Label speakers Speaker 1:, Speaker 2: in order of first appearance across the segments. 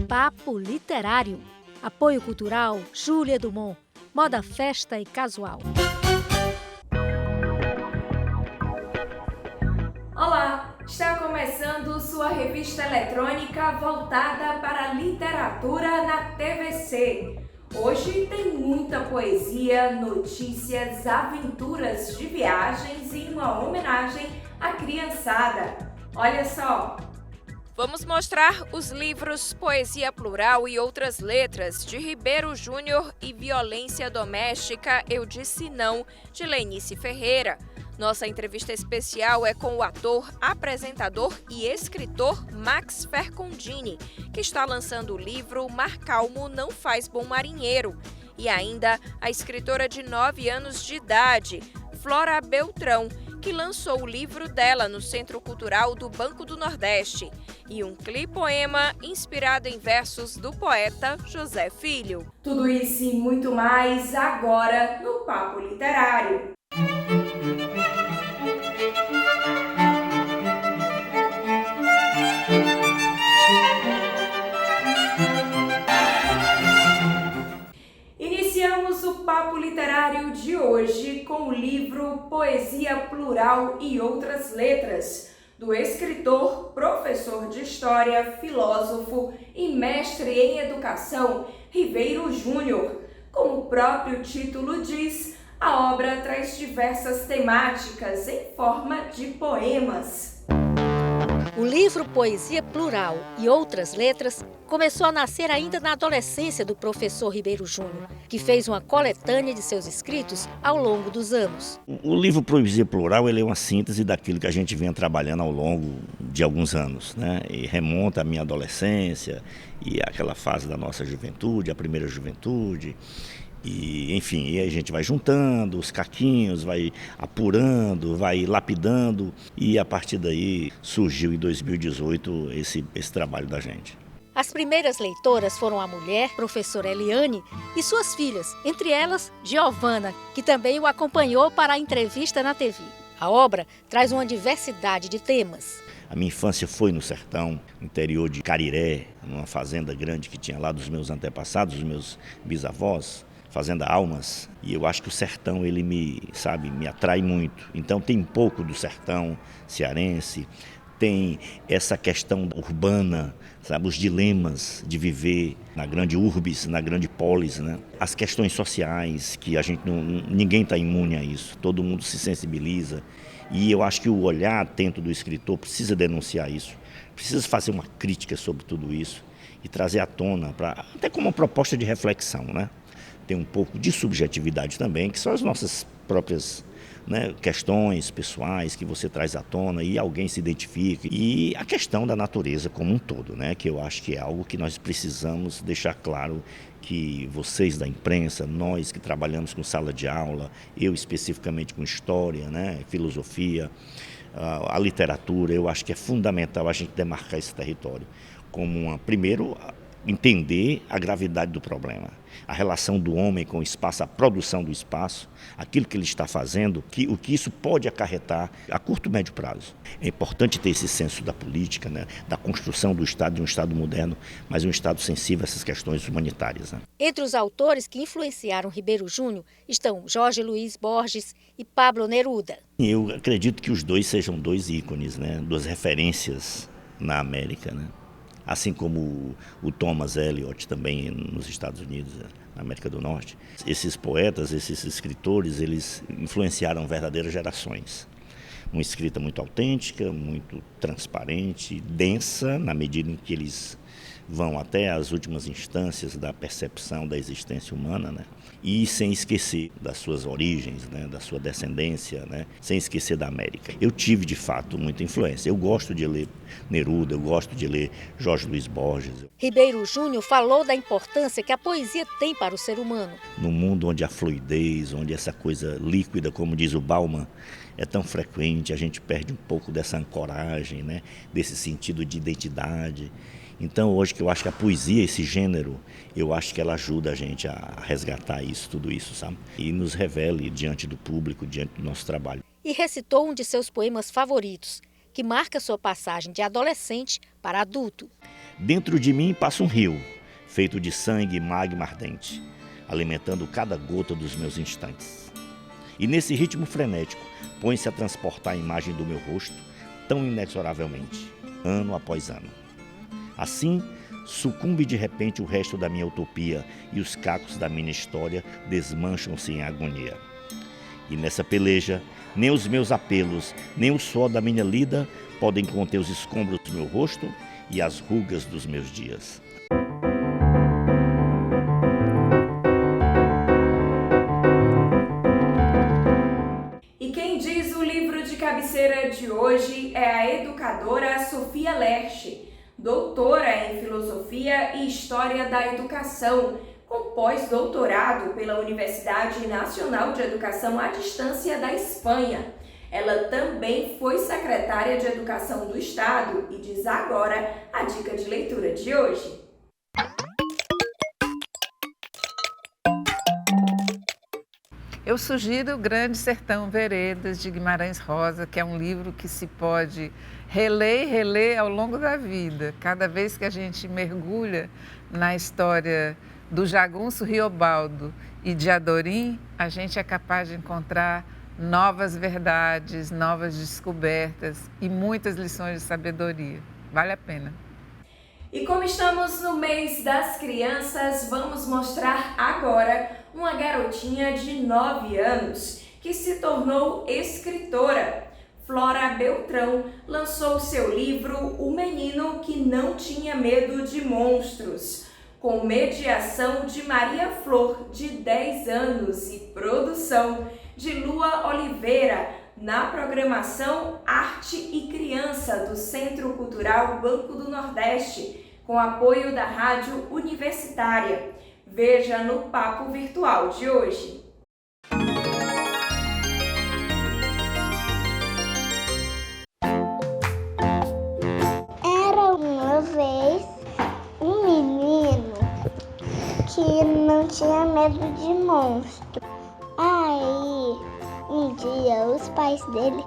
Speaker 1: Papo Literário. Apoio cultural Júlia Dumont. Moda, festa e casual.
Speaker 2: Olá, está começando sua revista eletrônica voltada para a literatura na TVC. Hoje tem muita poesia, notícias, aventuras de viagens e uma homenagem à criançada. Olha só!
Speaker 3: Vamos mostrar os livros Poesia Plural e Outras Letras, de Ribeiro Júnior, e Violência Doméstica, Eu Disse Não, de Lenice Ferreira. Nossa entrevista especial é com o ator, apresentador e escritor Max Fercondini, que está lançando o livro Mar Calmo Não Faz Bom Marinheiro. E ainda a escritora de 9 anos de idade, Flora Beltrão, que lançou o livro dela no Centro Cultural do Banco do Nordeste. E um clipoema inspirado em versos do poeta José Filho.
Speaker 2: Tudo isso e muito mais agora no Papo Literário. Iniciamos o Papo Literário de hoje com o livro Poesia Plural e Outras Letras, do escritor, professor de História, filósofo e mestre em Educação, Ribeiro Júnior. Como o próprio título diz, a obra traz diversas temáticas em forma de poemas.
Speaker 1: O livro Poesia Plural e Outras Letras começou a nascer ainda na adolescência do professor Ribeiro Júnior, que fez uma coletânea de seus escritos ao longo dos anos.
Speaker 4: O livro Poesia Plural ele é uma síntese daquilo que a gente vem trabalhando ao longo de alguns anos, né? E remonta à minha adolescência e àquela fase da nossa juventude, a primeira juventude. E, enfim, e aí a gente vai juntando os caquinhos, vai apurando, vai lapidando e a partir daí surgiu em 2018 esse trabalho da gente.
Speaker 1: As primeiras leitoras foram a mulher, professora Eliane, e suas filhas, entre elas Giovana, que também o acompanhou para a entrevista na TV. A obra traz uma diversidade de temas.
Speaker 4: A minha infância foi no sertão, no interior de Cariré, numa fazenda grande que tinha lá dos meus antepassados, dos meus bisavós. Fazenda Almas, e eu acho que o sertão ele me atrai muito. Então tem um pouco do sertão cearense, tem essa questão urbana, os dilemas de viver na grande urbis, na grande polis, né? As questões sociais, que a gente ninguém está imune a isso, todo mundo se sensibiliza. E eu acho que o olhar atento do escritor precisa denunciar isso, precisa fazer uma crítica sobre tudo isso e trazer à tona, até como uma proposta de reflexão, né? Tem um pouco de subjetividade também, que são as nossas próprias, né, questões pessoais que você traz à tona e alguém se identifica. E a questão da natureza como um todo, né, que eu acho que é algo que nós precisamos deixar claro, que vocês da imprensa, nós que trabalhamos com sala de aula, eu especificamente com história, né, filosofia, a literatura, eu acho que é fundamental a gente demarcar esse território como primeiro, entender a gravidade do problema, a relação do homem com o espaço, a produção do espaço, aquilo que ele está fazendo, o que isso pode acarretar a curto e médio prazo. É importante ter esse senso da política, né, da construção do Estado, de um Estado moderno, mas um Estado sensível a essas questões humanitárias. Né?
Speaker 1: Entre os autores que influenciaram Ribeiro Júnior estão Jorge Luiz Borges e Pablo Neruda.
Speaker 4: Eu acredito que os dois sejam dois ícones, né, duas referências na América, né? Assim como o Thomas Eliot também nos Estados Unidos, na América do Norte. Esses poetas, esses escritores, eles influenciaram verdadeiras gerações. Uma escrita muito autêntica, muito transparente, densa, na medida em que eles vão até as últimas instâncias da percepção da existência humana, né? E sem esquecer das suas origens, né? Da sua descendência, né? Sem esquecer da América. Eu tive, de fato, muita influência. Eu gosto de ler Neruda, eu gosto de ler Jorge Luiz Borges.
Speaker 1: Ribeiro Júnior falou da importância que a poesia tem para o ser humano.
Speaker 4: No mundo onde a fluidez, onde essa coisa líquida, como diz o Bauman, é tão frequente, a gente perde um pouco dessa ancoragem, né? Desse sentido de identidade. Então hoje que eu acho que a poesia, esse gênero, eu acho que ela ajuda a gente a resgatar isso, tudo isso, sabe? E nos revele diante do público, diante do nosso trabalho.
Speaker 1: E recitou um de seus poemas favoritos, que marca sua passagem de adolescente para adulto.
Speaker 4: Dentro de mim passa um rio, feito de sangue e magma ardente, alimentando cada gota dos meus instantes. E nesse ritmo frenético, põe-se a transportar a imagem do meu rosto, tão inexoravelmente, ano após ano. Assim, sucumbe de repente o resto da minha utopia e os cacos da minha história desmancham-se em agonia. E nessa peleja, nem os meus apelos, nem o suor da minha lida podem conter os escombros do meu rosto e as rugas dos meus dias.
Speaker 2: E quem diz o livro de cabeceira de hoje é a educadora Sofia Lerche, doutora em Filosofia e História da Educação, com pós-doutorado pela Universidade Nacional de Educação à Distância da Espanha. Ela também foi secretária de Educação do Estado e diz agora a dica de leitura de hoje.
Speaker 5: Eu sugiro o Grande Sertão Veredas, de Guimarães Rosa, que é um livro que se pode reler e reler ao longo da vida. Cada vez que a gente mergulha na história do jagunço Riobaldo e de Adorim, a gente é capaz de encontrar novas verdades, novas descobertas e muitas lições de sabedoria. Vale a pena.
Speaker 2: E como estamos no mês das crianças, vamos mostrar agora uma garotinha de 9 anos que se tornou escritora. Flora Beltrão lançou seu livro O Menino que Não Tinha Medo de Monstros, com mediação de Maria Flor, de 10 anos, e produção de Lua Oliveira, na programação Arte e Criança do Centro Cultural Banco do Nordeste, com apoio da Rádio Universitária. Veja no Papo Virtual de hoje.
Speaker 6: Era uma vez um menino que não tinha medo de monstro. Aí, um dia, os pais dele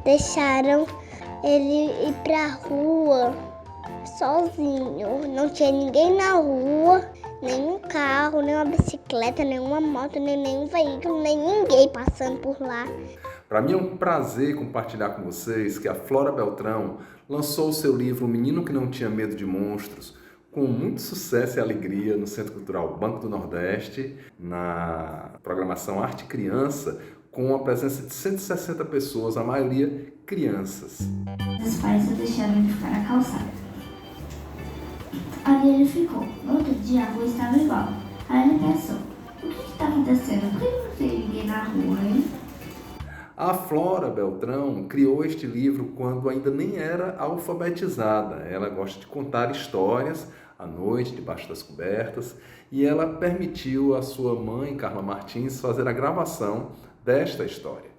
Speaker 6: deixaram ele ir pra rua sozinho. Não tinha ninguém na rua, nem um carro, nem uma bicicleta, nem uma moto, nem nenhum veículo, nem ninguém passando por lá.
Speaker 7: Para mim é um prazer compartilhar com vocês que a Flora Beltrão lançou o seu livro O Menino que Não Tinha Medo de Monstros, com muito sucesso e alegria no Centro Cultural Banco do Nordeste, na programação Arte e Criança, com a presença de 160 pessoas, a maioria crianças.
Speaker 8: Os pais o deixaram ele ficar na calçada. Ali ele ficou. No outro dia a rua estava igual. Aí ele pensou, o que está acontecendo? Por que não tem ninguém na rua, hein?
Speaker 7: A Flora Beltrão criou este livro quando ainda nem era alfabetizada. Ela gosta de contar histórias à noite, debaixo das cobertas, e ela permitiu à sua mãe, Carla Martins, fazer a gravação desta história.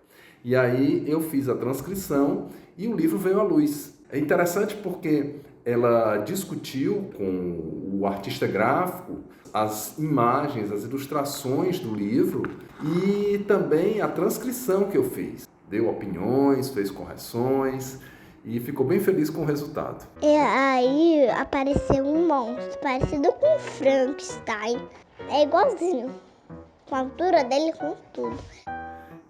Speaker 7: E aí eu fiz a transcrição e o livro veio à luz. É interessante porque ela discutiu com o artista gráfico as imagens, as ilustrações do livro e também a transcrição que eu fiz. Deu opiniões, fez correções e ficou bem feliz com o resultado.
Speaker 6: E aí apareceu um monstro parecido com Frankenstein. É igualzinho, com a altura dele, com tudo.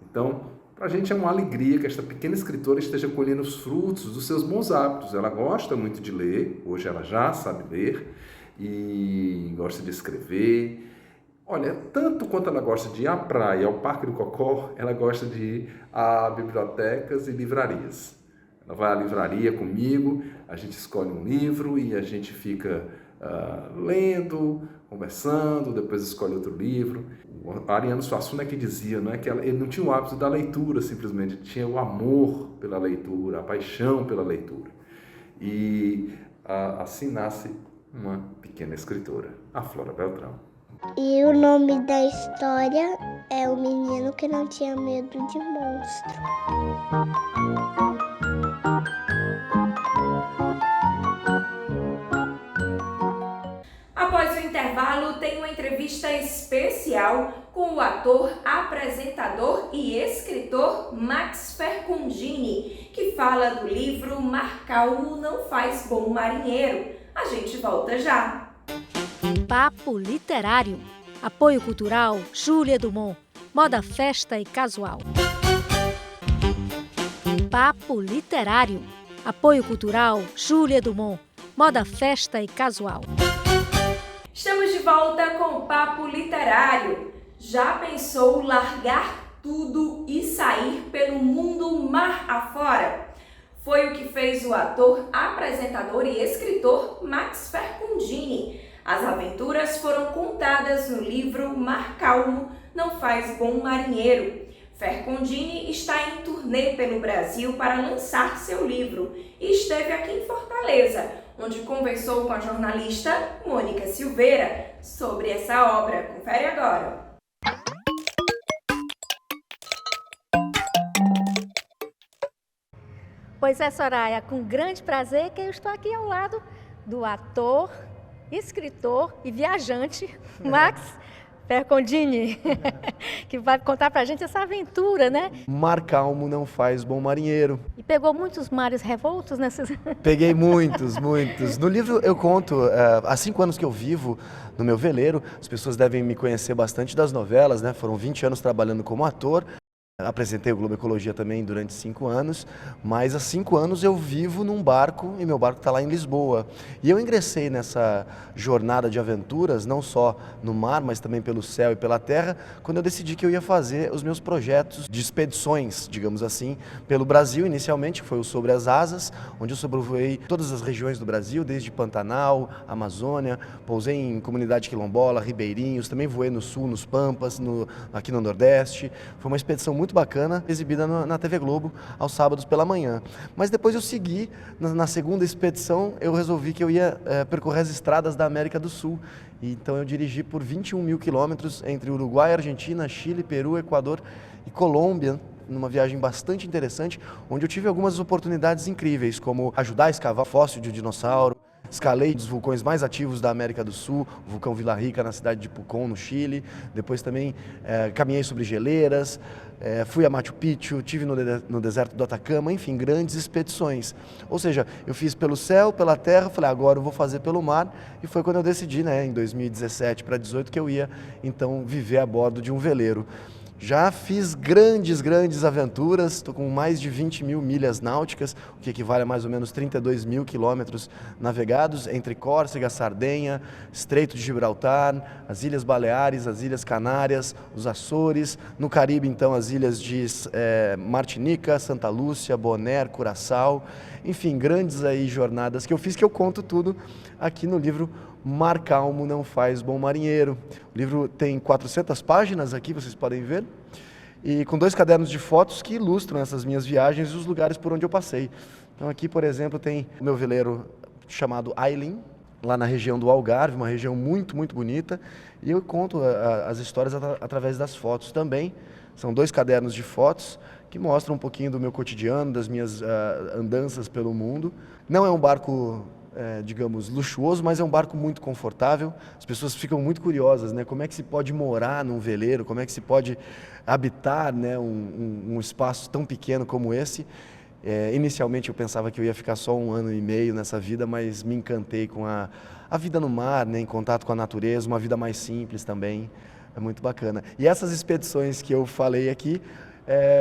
Speaker 7: Então, para a gente é uma alegria que esta pequena escritora esteja colhendo os frutos dos seus bons hábitos. Ela gosta muito de ler, hoje ela já sabe ler e gosta de escrever. Olha, tanto quanto ela gosta de ir à praia, ao Parque do Cocó, ela gosta de ir a bibliotecas e livrarias. Ela vai à livraria comigo, a gente escolhe um livro e a gente fica lendo, conversando, depois escolhe outro livro. O Ariano Suassuna que dizia, né, que ele não tinha o hábito da leitura simplesmente, ele tinha o amor pela leitura, a paixão pela leitura. E assim nasce uma pequena escritora, a Flora Beltrão.
Speaker 6: E o nome da história é O Menino que Não Tinha Medo de Monstro.
Speaker 2: Após o intervalo, tem uma entrevista especial com o ator, apresentador e escritor Max Fercondini, que fala do livro Mar Calmo Não Faz Bom Marinheiro. A A gente volta já.
Speaker 1: Papo Literário. Apoio Cultural Júlia Dumont. Moda, festa e casual. Papo Literário. Apoio Cultural Júlia Dumont. Moda, festa e casual.
Speaker 2: Estamos de volta com o Papo Literário. Já pensou largar tudo e sair pelo mundo mar afora? Foi o que fez o ator, apresentador e escritor Max Fercondini. As aventuras foram contadas no livro Mar Calmo Não Faz Bom Marinheiro. Fercondini está em turnê pelo Brasil para lançar seu livro e esteve aqui em Fortaleza, onde conversou com a jornalista Mônica Silveira sobre essa obra. Confere agora.
Speaker 1: Pois é, Soraya, com grande prazer que eu estou aqui ao lado do ator, escritor e viajante Max Fercondini, que vai contar pra gente essa aventura, né?
Speaker 9: Mar calmo não faz bom marinheiro.
Speaker 1: E pegou muitos mares revoltos nessas...
Speaker 9: Peguei muitos. No livro eu conto, há 5 anos que eu vivo no meu veleiro, as pessoas devem me conhecer bastante das novelas, né? Foram 20 anos trabalhando como ator. Apresentei o Globo Ecologia também durante 5 anos, mas há 5 anos eu vivo num barco e meu barco está lá em Lisboa. E eu ingressei nessa jornada de aventuras, não só no mar, mas também pelo céu e pela terra, quando eu decidi que eu ia fazer os meus projetos de expedições, digamos assim, pelo Brasil. Inicialmente foi o Sobre as Asas, onde eu sobrevoei todas as regiões do Brasil, desde Pantanal, Amazônia, pousei em comunidade quilombola, ribeirinhos, também voei no sul, nos Pampas, aqui no Nordeste. Foi uma expedição muito bacana, exibida na TV Globo aos sábados pela manhã. Mas depois eu segui, na segunda expedição, eu resolvi que eu ia percorrer as estradas da América do Sul. Então eu dirigi por 21 mil quilômetros entre Uruguai, Argentina, Chile, Peru, Equador e Colômbia, numa viagem bastante interessante, onde eu tive algumas oportunidades incríveis, como ajudar a escavar fóssil de dinossauro, escalei dos vulcões mais ativos da América do Sul, o vulcão Vila Rica na cidade de Pucón, no Chile. Depois também caminhei sobre geleiras, fui a Machu Picchu, estive no deserto do Atacama, enfim, grandes expedições. Ou seja, eu fiz pelo céu, pela terra, falei, agora eu vou fazer pelo mar. E foi quando eu decidi, né, em 2017 para 2018, que eu ia então viver a bordo de um veleiro. Já fiz grandes aventuras, estou com mais de 20 mil milhas náuticas, o que equivale a mais ou menos 32 mil quilômetros navegados entre Córcega, Sardenha, Estreito de Gibraltar, as Ilhas Baleares, as Ilhas Canárias, os Açores, no Caribe então as ilhas de Martinica, Santa Lúcia, Bonaire, Curaçao, enfim, grandes aí jornadas que eu fiz, que eu conto tudo aqui no livro Mar Calmo Não Faz Bom Marinheiro. O livro tem 400 páginas aqui, vocês podem ver, e com 2 cadernos de fotos que ilustram essas minhas viagens e os lugares por onde eu passei. Então aqui, por exemplo, tem o meu veleiro chamado Aileen, lá na região do Algarve, uma região muito bonita, e eu conto as histórias através das fotos também. São 2 cadernos de fotos que mostram um pouquinho do meu cotidiano, das minhas andanças pelo mundo. Não é um barco digamos, luxuoso, mas é um barco muito confortável. As pessoas ficam muito curiosas, né? Como é que se pode morar num veleiro, como é que se pode habitar, né, um espaço tão pequeno como esse. Inicialmente eu pensava que eu ia ficar só 1 ano e meio nessa vida, mas me encantei com a vida no mar, né, em contato com a natureza, uma vida mais simples também. É muito bacana. E essas expedições que eu falei aqui,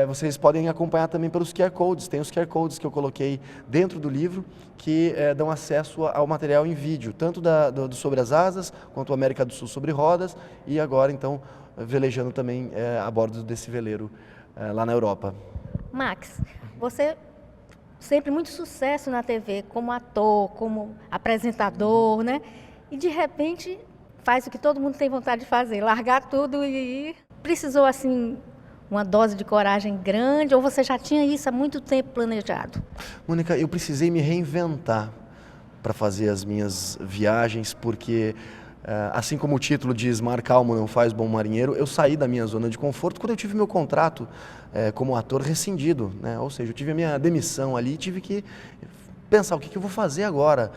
Speaker 9: vocês podem acompanhar também pelos QR Codes. Tem os QR Codes que eu coloquei dentro do livro que dão acesso ao material em vídeo, tanto do Sobre as Asas, quanto o América do Sul sobre rodas, e agora então velejando também a bordo desse veleiro lá na Europa.
Speaker 1: Max, você sempre muito sucesso na TV, como ator, como apresentador, né? E de repente faz o que todo mundo tem vontade de fazer, largar tudo e ir. Precisou assim uma dose de coragem grande, ou você já tinha isso há muito tempo planejado?
Speaker 9: Mônica, eu precisei me reinventar para fazer as minhas viagens, porque assim como o título diz, Mar Calmo Não Faz Bom Marinheiro, eu saí da minha zona de conforto quando eu tive meu contrato como ator rescindido, né? Ou seja, eu tive a minha demissão ali e tive que pensar o que eu vou fazer agora.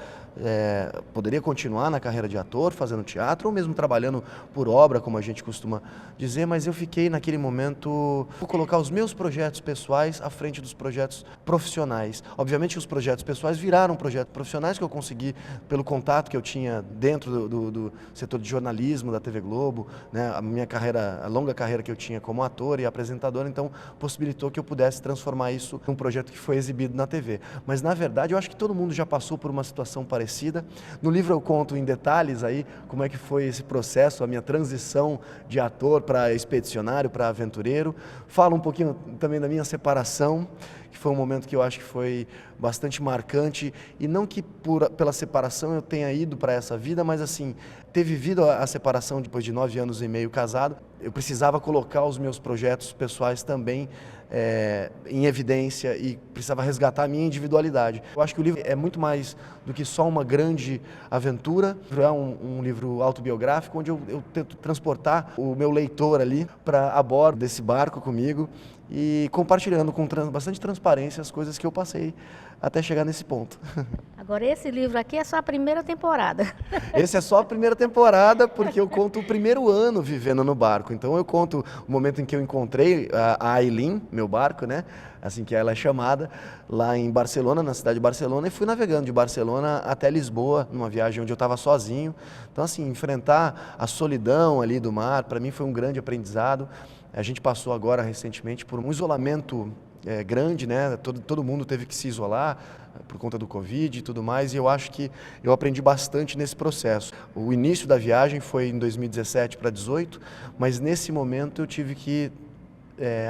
Speaker 9: poderia continuar na carreira de ator, fazendo teatro, ou mesmo trabalhando por obra, como a gente costuma dizer, mas eu fiquei naquele momento, vou colocar os meus projetos pessoais à frente dos projetos profissionais. Obviamente que os projetos pessoais viraram projetos profissionais que eu consegui pelo contato que eu tinha dentro do setor de jornalismo da TV Globo, né, a longa carreira que eu tinha como ator e apresentador, então possibilitou que eu pudesse transformar isso num projeto que foi exibido na TV. Mas na verdade eu acho que todo mundo já passou por uma situação parecida. No livro eu conto em detalhes aí como é que foi esse processo, a minha transição de ator para expedicionário, para aventureiro. Falo um pouquinho também da minha separação, que foi um momento que eu acho que foi bastante marcante, e não que pela separação eu tenha ido para essa vida, mas assim, ter vivido a separação depois de 9 anos e meio casado, eu precisava colocar os meus projetos pessoais também em evidência e precisava resgatar a minha individualidade. Eu acho que o livro é muito mais do que só uma grande aventura, é um livro autobiográfico onde eu tento transportar o meu leitor ali para a bordo desse barco comigo e compartilhando com bastante transparência as coisas que eu passei até chegar nesse ponto.
Speaker 1: Agora, esse livro aqui é só a primeira temporada.
Speaker 9: Esse é só a primeira temporada, porque eu conto o primeiro ano vivendo no barco. Então eu conto o momento em que eu encontrei a Aileen, meu barco, né? Assim que ela é chamada, lá em Barcelona, na cidade de Barcelona, e fui navegando de Barcelona até Lisboa, numa viagem onde eu estava sozinho. Então, assim, enfrentar a solidão ali do mar, para mim foi um grande aprendizado. A gente passou agora, recentemente, por um isolamento grande, né? Todo mundo teve que se isolar por conta do Covid e tudo mais, e eu acho que eu aprendi bastante nesse processo. O início da viagem foi em 2017 para 2018, mas nesse momento eu tive que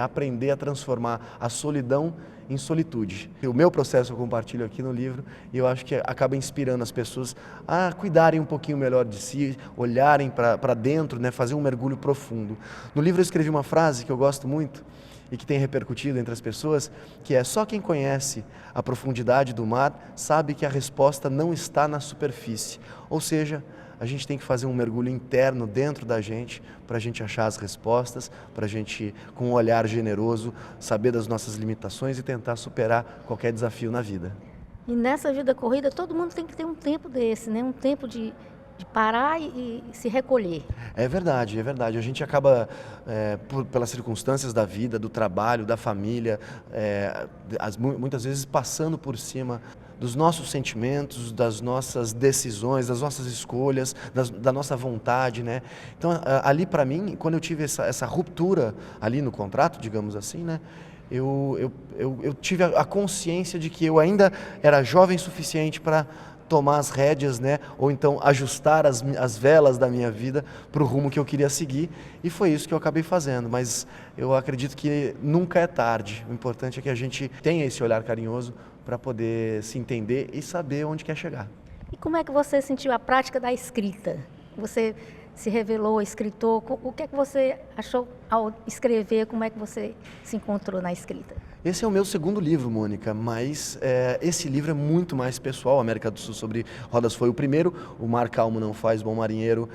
Speaker 9: aprender a transformar a solidão em solitude. O meu processo eu compartilho aqui no livro e eu acho que acaba inspirando as pessoas a cuidarem um pouquinho melhor de si, olharem para dentro, né, fazer um mergulho profundo. No livro eu escrevi uma frase que eu gosto muito e que tem repercutido entre as pessoas, que é: só quem conhece a profundidade do mar sabe que a resposta não está na superfície. Ou seja, a gente tem que fazer um mergulho interno dentro da gente para a gente achar as respostas, para a gente, com um olhar generoso, saber das nossas limitações e tentar superar qualquer desafio na vida.
Speaker 1: E nessa vida corrida, todo mundo tem que ter um tempo desse, né? Um tempo de parar e se recolher.
Speaker 9: É verdade, é verdade. A gente acaba, pelas circunstâncias da vida, do trabalho, da família, muitas vezes passando por cima dos nossos sentimentos, das nossas decisões, das nossas escolhas, da nossa vontade, né? Então, ali para mim, quando eu tive essa ruptura ali no contrato, digamos assim, né? Eu tive a consciência de que eu ainda era jovem o suficiente para tomar as rédeas, né? Ou então ajustar as velas da minha vida para o rumo que eu queria seguir, e foi isso que eu acabei fazendo. Mas eu acredito que nunca é tarde. O importante é que a gente tenha esse olhar carinhoso para poder se entender e saber onde quer chegar.
Speaker 1: E como é que você sentiu a prática da escrita? Você se revelou escritor, o que é que você achou ao escrever, como é que você se encontrou na escrita?
Speaker 9: Esse é o meu segundo livro, Mônica, mas esse livro é muito mais pessoal. América do Sul sobre Rodas foi o primeiro, O Mar Calmo Não Faz Bom Marinheiro.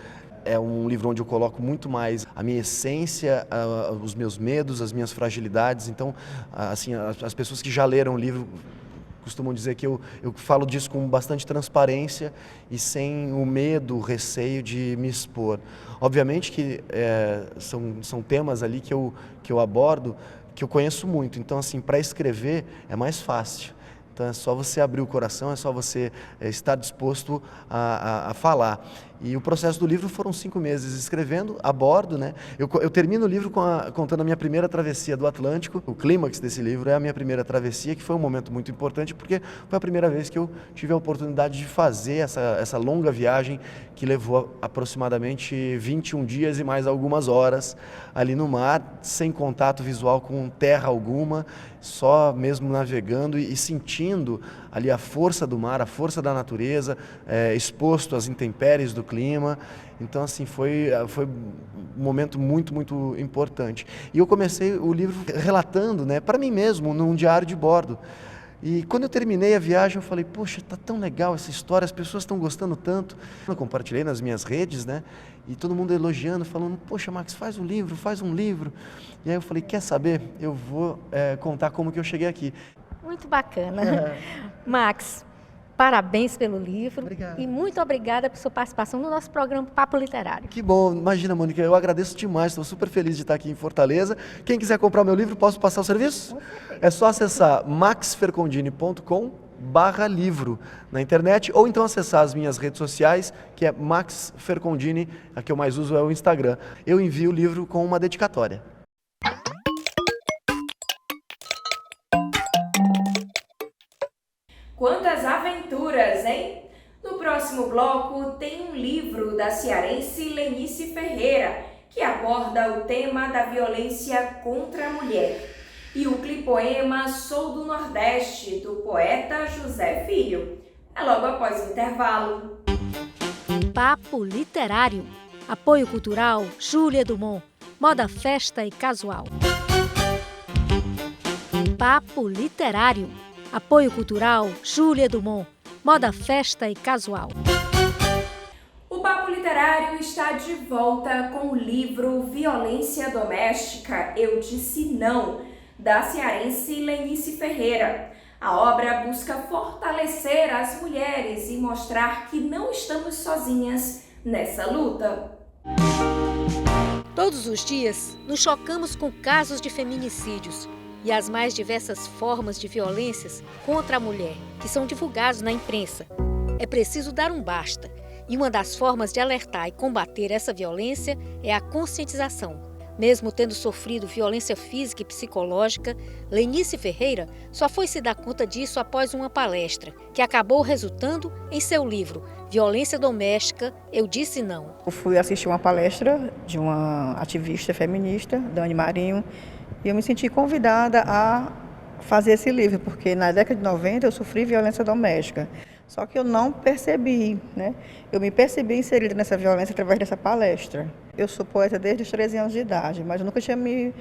Speaker 9: É um livro onde eu coloco muito mais a minha essência, os meus medos, as minhas fragilidades. Então, assim, as pessoas que já leram o livro costumam dizer que eu falo disso com bastante transparência e sem o medo, o receio de me expor. Obviamente que são temas ali que eu abordo, que eu conheço muito. Então, assim, para escrever é mais fácil. Então é só você abrir o coração, é só você estar disposto a falar. E o processo do livro foram 5 meses escrevendo, a bordo, né? Eu termino o livro contando a minha primeira travessia do Atlântico. O clímax desse livro é a minha primeira travessia, que foi um momento muito importante, porque foi a primeira vez que eu tive a oportunidade de fazer essa longa viagem, que levou aproximadamente 21 dias e mais algumas horas ali no mar, sem contato visual com terra alguma, só mesmo navegando e sentindo ali a força do mar, a força da natureza, exposto às intempéries do clima. Então, assim, foi um momento muito, muito importante. E eu comecei o livro relatando, né, para mim mesmo, num diário de bordo. E quando eu terminei a viagem, eu falei: poxa, tá tão legal essa história, as pessoas estão gostando tanto. Eu compartilhei nas minhas redes, né? E todo mundo elogiando, falando: poxa, Max, faz um livro. E aí eu falei: quer saber? Eu vou contar como que eu cheguei aqui.
Speaker 1: Muito bacana. Max, parabéns pelo livro.
Speaker 9: Obrigado.
Speaker 1: E muito obrigada por sua participação no nosso programa Papo Literário.
Speaker 9: Que bom, imagina, Mônica, eu agradeço demais, estou super feliz de estar aqui em Fortaleza. Quem quiser comprar o meu livro, posso passar o serviço? É só acessar maxfercondini.com/livro na internet, ou então acessar as minhas redes sociais, que é Max Fercondini, a que eu mais uso é o Instagram. Eu envio o livro com uma dedicatória.
Speaker 2: Quantas aventuras, hein? No próximo bloco tem um livro da cearense Lenice Ferreira, que aborda o tema da violência contra a mulher. E o clipoema Sou do Nordeste, do poeta José Filho. É logo após o intervalo.
Speaker 1: Papo Literário. Apoio cultural Júlia Dumont. Moda, festa e casual. Papo Literário. Apoio cultural Júlia Dumont. Moda, festa e casual.
Speaker 2: O Papo Literário está de volta com o livro Violência Doméstica, Eu Disse Não, da cearense Lenice Ferreira. A obra busca fortalecer as mulheres e mostrar que não estamos sozinhas nessa luta.
Speaker 1: Todos os dias nos chocamos com casos de feminicídios e as mais diversas formas de violências contra a mulher que são divulgados na imprensa. É preciso dar um basta. E uma das formas de alertar e combater essa violência é a conscientização. Mesmo tendo sofrido violência física e psicológica, Lenice Ferreira só foi se dar conta disso após uma palestra, que acabou resultando em seu livro Violência Doméstica, Eu Disse Não.
Speaker 10: Eu fui assistir uma palestra de uma ativista feminista, Dani Marinho, e eu me senti convidada a fazer esse livro, porque na década de 90 eu sofri violência doméstica. Só que eu não percebi, né? Eu me percebi inserida nessa violência através dessa palestra. Eu sou poeta desde os 13 anos de idade, mas eu nunca tinha me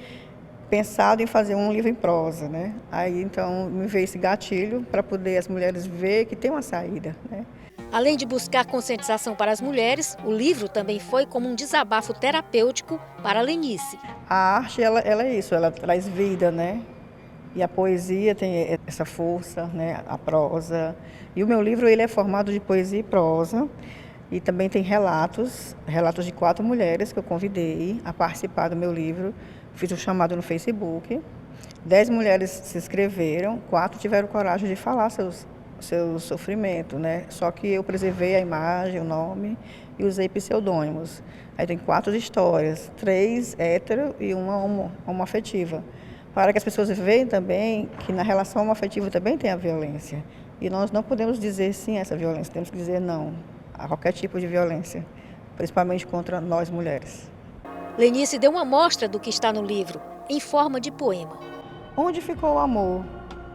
Speaker 10: pensado em fazer um livro em prosa, né? Aí então me veio esse gatilho para poder as mulheres ver que tem uma saída, né?
Speaker 1: Além de buscar conscientização para as mulheres, o livro também foi como um desabafo terapêutico para Lenice.
Speaker 10: A arte, ela é isso, ela traz vida, né? E a poesia tem essa força, né? A prosa. E o meu livro ele é formado de poesia e prosa. E também tem relatos de 4 mulheres que eu convidei a participar do meu livro. Fiz um chamado no Facebook. 10 mulheres se inscreveram, 4 tiveram coragem de falar seu sofrimento, né? Só que eu preservei a imagem, o nome e usei pseudônimos. Aí tem 4 histórias, 3 hétero e uma homoafetiva. Para que as pessoas vejam também que na relação homoafetiva também tem a violência. E nós não podemos dizer sim a essa violência, temos que dizer não a qualquer tipo de violência, principalmente contra nós mulheres.
Speaker 1: Lenice deu uma amostra do que está no livro, em forma de poema.
Speaker 10: Onde ficou o amor?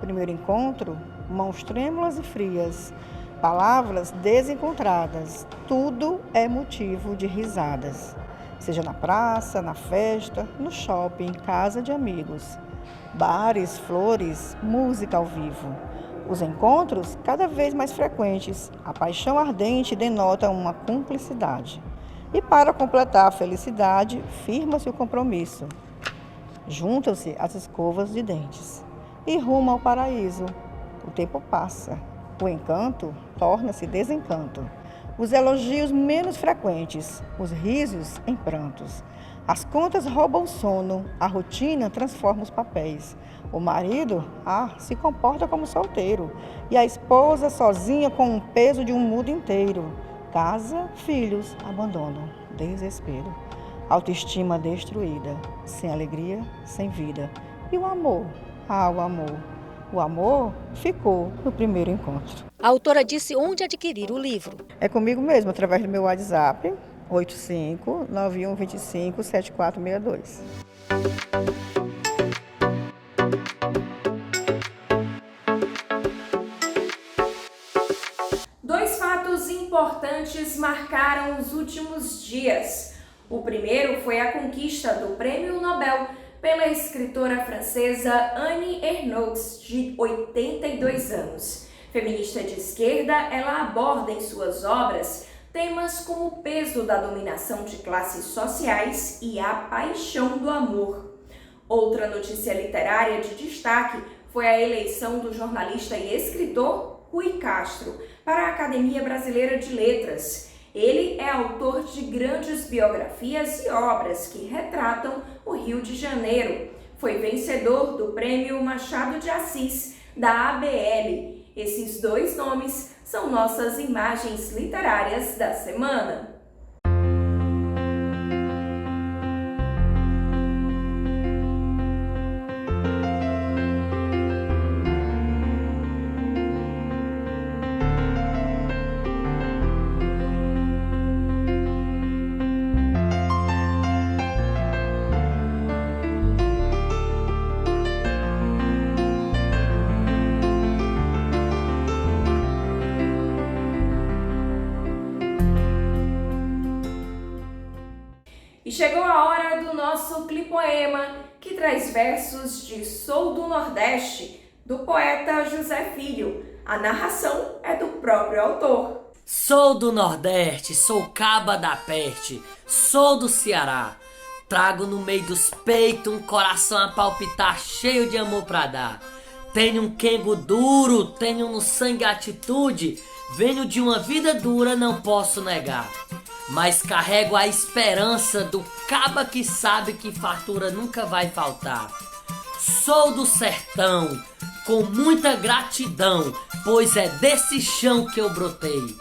Speaker 10: Primeiro encontro, mãos trêmulas e frias, palavras desencontradas, tudo é motivo de risadas. Seja na praça, na festa, no shopping, casa de amigos. Bares, flores, música ao vivo. Os encontros cada vez mais frequentes. A paixão ardente denota uma cumplicidade. E para completar a felicidade, firma-se o compromisso. Juntam-se as escovas de dentes. E rumo ao paraíso. O tempo passa. O encanto torna-se desencanto. Os elogios menos frequentes, os risos em prantos. As contas roubam o sono, a rotina transforma os papéis. O marido, se comporta como solteiro. E a esposa sozinha com o peso de um mundo inteiro. Casa, filhos, abandono, desespero. Autoestima destruída, sem alegria, sem vida. E o amor? O amor. O amor ficou no primeiro encontro.
Speaker 1: A autora disse onde adquirir o livro.
Speaker 10: É comigo mesmo, através do meu WhatsApp, 85-9125-7462.
Speaker 2: Dois fatos importantes marcaram os últimos dias. O primeiro foi a conquista do Prêmio Nobel pela escritora francesa Annie Ernaux, de 82 anos. Feminista de esquerda, ela aborda em suas obras temas como o peso da dominação de classes sociais e a paixão do amor. Outra notícia literária de destaque foi a eleição do jornalista e escritor Rui Castro para a Academia Brasileira de Letras. Ele é autor de grandes biografias e obras que retratam o Rio de Janeiro. Foi vencedor do Prêmio Machado de Assis, da ABL. Esses dois nomes são nossas imagens literárias da semana. E chegou a hora do nosso clipoema, que traz versos de Sou do Nordeste, do poeta José Filho. A narração é do próprio autor.
Speaker 11: Sou do Nordeste, sou caba da peste, sou do Ceará. Trago no meio dos peitos um coração a palpitar cheio de amor pra dar. Tenho um quengo duro, tenho no sangue atitude, venho de uma vida dura, não posso negar. Mas carrego a esperança do caba que sabe que fartura nunca vai faltar. Sou do sertão, com muita gratidão, pois é desse chão que eu brotei.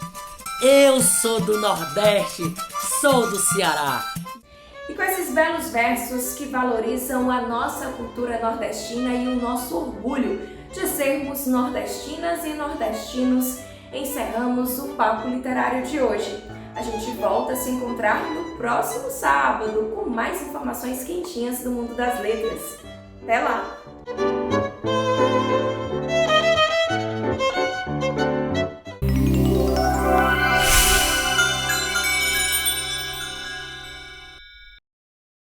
Speaker 11: Eu sou do Nordeste, sou do Ceará.
Speaker 2: E com esses belos versos que valorizam a nossa cultura nordestina e o nosso orgulho de sermos nordestinas e nordestinos, encerramos o Papo Literário de hoje. A gente volta a se encontrar no próximo sábado com mais informações quentinhas do mundo das letras. Até lá!